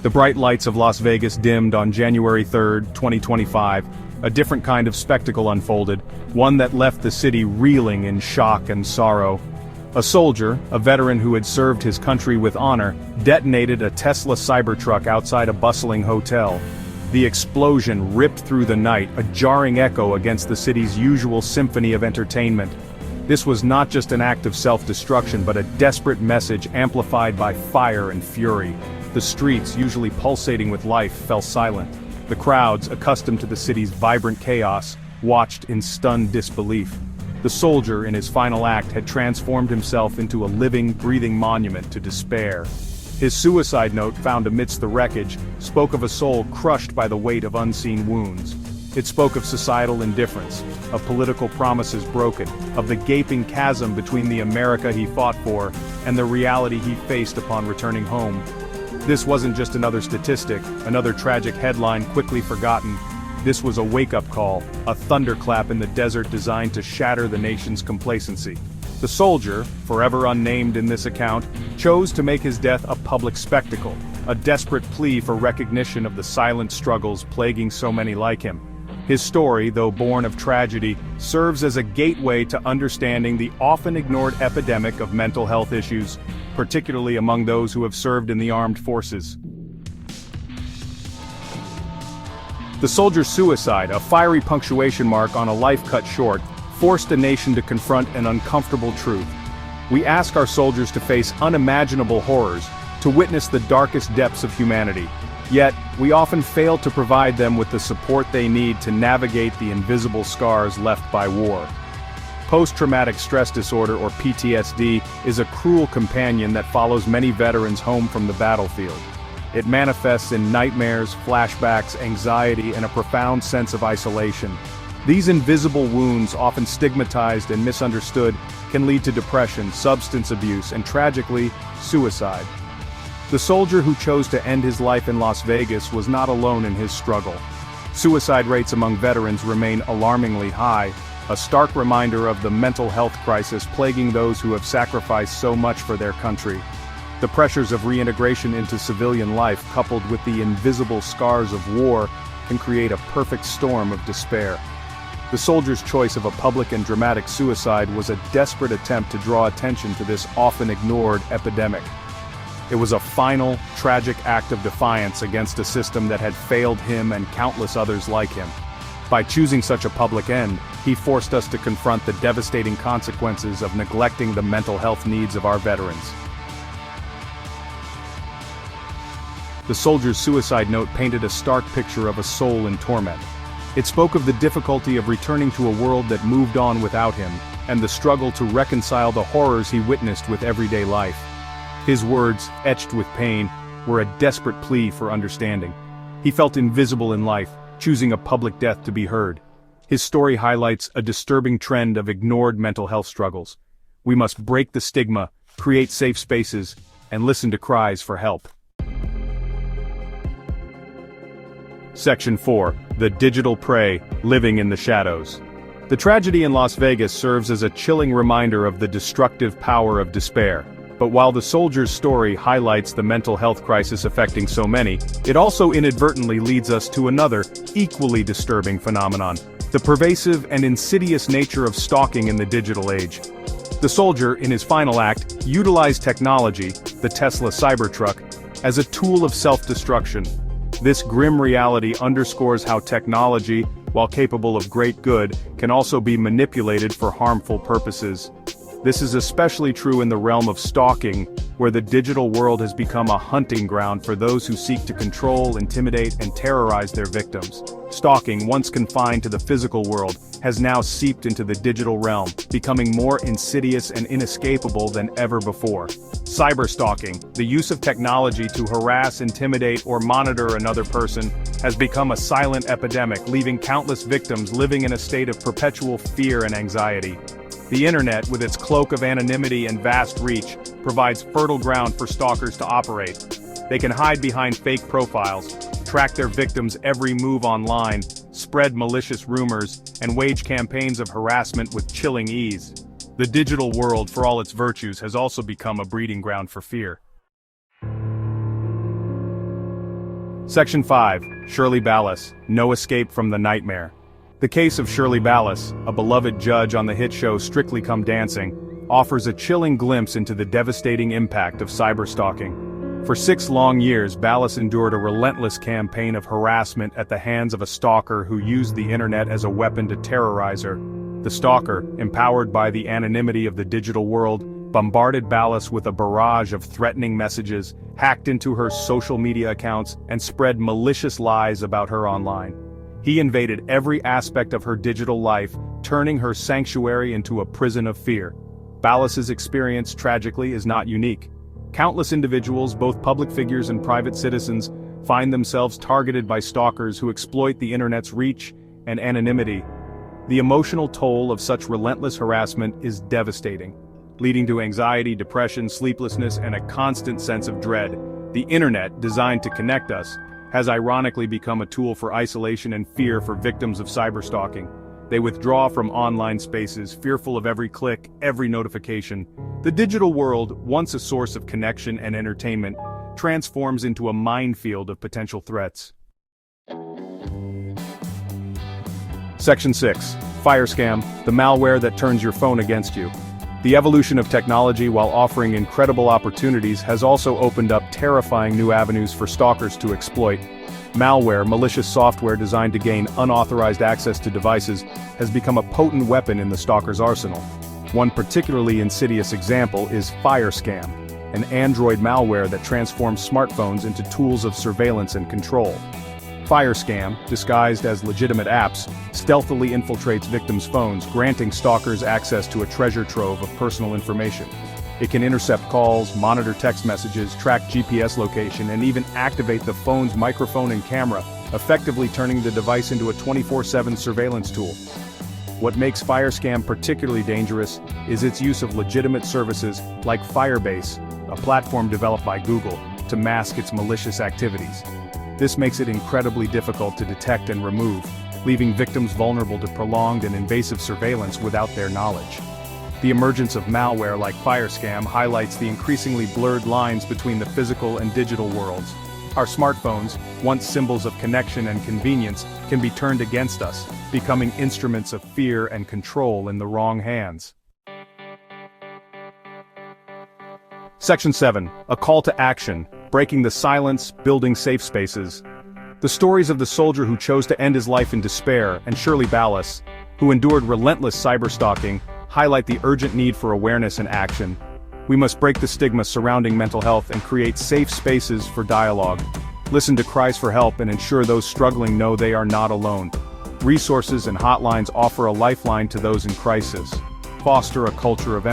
The bright lights of Las Vegas dimmed on January 3, 2025, a different kind of spectacle unfolded, one that left the city reeling in shock and sorrow. A soldier, a veteran who had served his country with honor, detonated a Tesla Cybertruck outside a bustling hotel. The explosion ripped through the night, a jarring echo against the city's usual symphony of entertainment. This was not just an act of self-destruction but a desperate message amplified by fire and fury. The streets, usually pulsating with life, fell silent. The crowds, accustomed to the city's vibrant chaos, watched in stunned disbelief. The soldier, in his final act, had transformed himself into a living, breathing monument to despair. His suicide note, found amidst the wreckage, spoke of a soul crushed by the weight of unseen wounds. It spoke of societal indifference, of political promises broken, of the gaping chasm between the America he fought for and the reality he faced upon returning home. This wasn't just another statistic, another tragic headline quickly forgotten. This was a wake-up call, a thunderclap in the desert designed to shatter the nation's complacency. The soldier, forever unnamed in this account, chose to make his death a public spectacle, a desperate plea for recognition of the silent struggles plaguing so many like him. His story, though born of tragedy, serves as a gateway to understanding the often ignored epidemic of mental health issues, particularly among those who have served in the armed forces. The soldier's suicide, a fiery punctuation mark on a life cut short, forced a nation to confront an uncomfortable truth. We ask our soldiers to face unimaginable horrors, to witness the darkest depths of humanity. Yet, we often fail to provide them with the support they need to navigate the invisible scars left by war. Post-traumatic stress disorder, or PTSD, is a cruel companion that follows many veterans home from the battlefield. It manifests in nightmares, flashbacks, anxiety, and a profound sense of isolation. These invisible wounds, often stigmatized and misunderstood, can lead to depression, substance abuse, and tragically, suicide. The soldier who chose to end his life in Las Vegas was not alone in his struggle. Suicide rates among veterans remain alarmingly high, a stark reminder of the mental health crisis plaguing those who have sacrificed so much for their country. The pressures of reintegration into civilian life, coupled with the invisible scars of war, can create a perfect storm of despair. The soldier's choice of a public and dramatic suicide was a desperate attempt to draw attention to this often ignored epidemic. It was a final, tragic act of defiance against a system that had failed him and countless others like him. By choosing such a public end, he forced us to confront the devastating consequences of neglecting the mental health needs of our veterans. The soldier's suicide note painted a stark picture of a soul in torment. It spoke of the difficulty of returning to a world that moved on without him, and the struggle to reconcile the horrors he witnessed with everyday life. His words, etched with pain, were a desperate plea for understanding. He felt invisible in life, choosing a public death to be heard. His story highlights a disturbing trend of ignored mental health struggles. We must break the stigma, create safe spaces, and listen to cries for help. Section 4. The Digital Prey, Living in the Shadows. The tragedy in Las Vegas serves as a chilling reminder of the destructive power of despair. But while the soldier's story highlights the mental health crisis affecting so many, it also inadvertently leads us to another, equally disturbing phenomenon: the pervasive and insidious nature of stalking in the digital age. The soldier, in his final act, utilized technology, the Tesla Cybertruck, as a tool of self-destruction. This grim reality underscores how technology, while capable of great good, can also be manipulated for harmful purposes. This is especially true in the realm of stalking, where the digital world has become a hunting ground for those who seek to control, intimidate, and terrorize their victims. Stalking, once confined to the physical world, has now seeped into the digital realm, becoming more insidious and inescapable than ever before. Cyberstalking, the use of technology to harass, intimidate, or monitor another person, has become a silent epidemic, leaving countless victims living in a state of perpetual fear and anxiety. The internet, with its cloak of anonymity and vast reach, provides fertile ground for stalkers to operate. They can hide behind fake profiles, track their victims' every move online, spread malicious rumors, and wage campaigns of harassment with chilling ease. The digital world, for all its virtues, has also become a breeding ground for fear. Section 5. Shirley Ballas, No Escape from the Nightmare. The case of Shirley Ballas, a beloved judge on the hit show Strictly Come Dancing, offers a chilling glimpse into the devastating impact of cyberstalking. For 6 long years, Ballas endured a relentless campaign of harassment at the hands of a stalker who used the internet as a weapon to terrorize her. The stalker, empowered by the anonymity of the digital world, bombarded Ballas with a barrage of threatening messages, hacked into her social media accounts, and spread malicious lies about her online. He invaded every aspect of her digital life, turning her sanctuary into a prison of fear. Ballas's experience, tragically, is not unique. Countless individuals, both public figures and private citizens, find themselves targeted by stalkers who exploit the internet's reach and anonymity. The emotional toll of such relentless harassment is devastating, leading to anxiety, depression, sleeplessness, and a constant sense of dread. The internet, designed to connect us, has ironically become a tool for isolation and fear for victims of cyberstalking. They withdraw from online spaces, fearful of every click, every notification. The digital world, once a source of connection and entertainment, transforms into a minefield of potential threats. Section 6. Fire Scam, the malware that turns your phone against you. The evolution of technology, while offering incredible opportunities, has also opened up terrifying new avenues for stalkers to exploit. Malware, malicious software designed to gain unauthorized access to devices, has become a potent weapon in the stalker's arsenal. One particularly insidious example is Fire Scam, an Android malware that transforms smartphones into tools of surveillance and control. Fire Scam, disguised as legitimate apps, stealthily infiltrates victims' phones, granting stalkers access to a treasure trove of personal information. It can intercept calls, monitor text messages, track GPS location, and even activate the phone's microphone and camera, effectively turning the device into a 24/7 surveillance tool. What makes Fire Scam particularly dangerous is its use of legitimate services like Firebase, a platform developed by Google, to mask its malicious activities. This makes it incredibly difficult to detect and remove, leaving victims vulnerable to prolonged and invasive surveillance without their knowledge. The emergence of malware like Fire Scam highlights the increasingly blurred lines between the physical and digital worlds. Our smartphones, once symbols of connection and convenience, can be turned against us, becoming instruments of fear and control in the wrong hands. Section 7. A call to action, breaking the silence, building safe spaces. The stories of the soldier who chose to end his life in despair, and Shirley Ballas, who endured relentless cyberstalking, highlight the urgent need for awareness and action. We must break the stigma surrounding mental health and create safe spaces for dialogue. Listen to cries for help and ensure those struggling know they are not alone. Resources and hotlines offer a lifeline to those in crisis. Foster a culture of